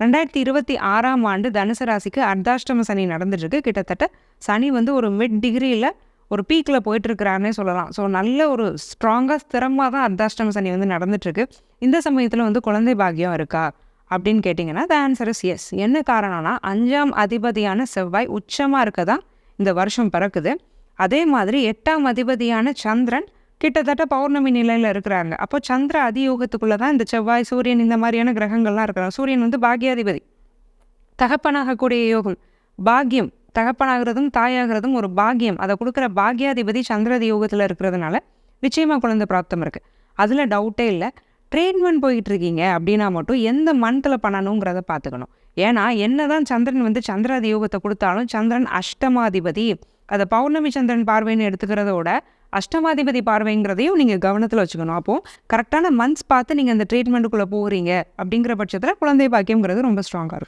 2026ஆம் ஆண்டு தனுசு ராசிக்கு அர்த்தாஷ்டம சனி நடந்துட்டுருக்கு. கிட்டத்தட்ட சனி வந்து ஒரு மிட் டிகிரியில் ஒரு பீக்கில் போயிட்டுருக்கிறாருன்னே சொல்லலாம். ஸோ நல்ல ஒரு ஸ்ட்ராங்காக ஸ்திரமாக தான் அர்த்தாஷ்டம சனி வந்து நடந்துட்டுருக்கு. இந்த சமயத்தில் வந்து குழந்தை பாக்கியம் இருக்கா அப்படின்னு கேட்டிங்கன்னா த ஆன்சர் இஸ் எஸ். என்ன காரணம்னா 5ஆம் அதிபதியான செவ்வாய் உச்சமாக இருக்க தான் இந்த வருஷம் பிறக்குது. அதே மாதிரி 8ஆம் அதிபதியான சந்திரன் கிட்டத்தட்ட பௌர்ணமி நிலையில் இருக்கிறாங்க. அப்போ சந்திர அதியோகத்துக்குள்ளே தான் இந்த செவ்வாய் சூரியன் இந்த மாதிரியான கிரகங்கள்லாம் இருக்கிறாங்க. சூரியன் வந்து பாக்யாதிபதி, தகப்பனாகக்கூடிய யோகம். பாக்கியம், தகப்பனாகிறதும் தாயாகிறதும் ஒரு பாக்கியம். அதை கொடுக்குற பாக்யாதிபதி சந்திரதி யோகத்தில் இருக்கிறதுனால நிச்சயமாக குழந்தை பிராப்தம் இருக்குது. அதில் டவுட்டே இல்லை. ட்ரீட்மெண்ட் போயிட்டு இருக்கீங்க அப்படின்னா மட்டும் எந்த மந்தில் பண்ணணுங்கிறத பார்த்துக்கணும். ஏன்னா என்ன தான் சந்திரன் வந்து சந்திராதி யோகத்தை கொடுத்தாலும் சந்திரன் அஷ்டமாதிபதி. அதை பௌர்ணமி சந்திரன் பார்வைன்னு எடுத்துக்கிறதோட அஷ்டமாதிபதி பார்வைங்கிறதையும் நீங்கள் கவனத்தில் வச்சுக்கணும். அப்போது கரெக்டான மந்த்ஸ் பார்த்து நீங்கள் அந்த ட்ரீட்மெண்ட்டுக்குள்ளே போகிறீங்க அப்படிங்கிற பட்சத்தில் குழந்தை பாக்கியங்கிறது ரொம்ப ஸ்ட்ராங்காக இருக்கும்.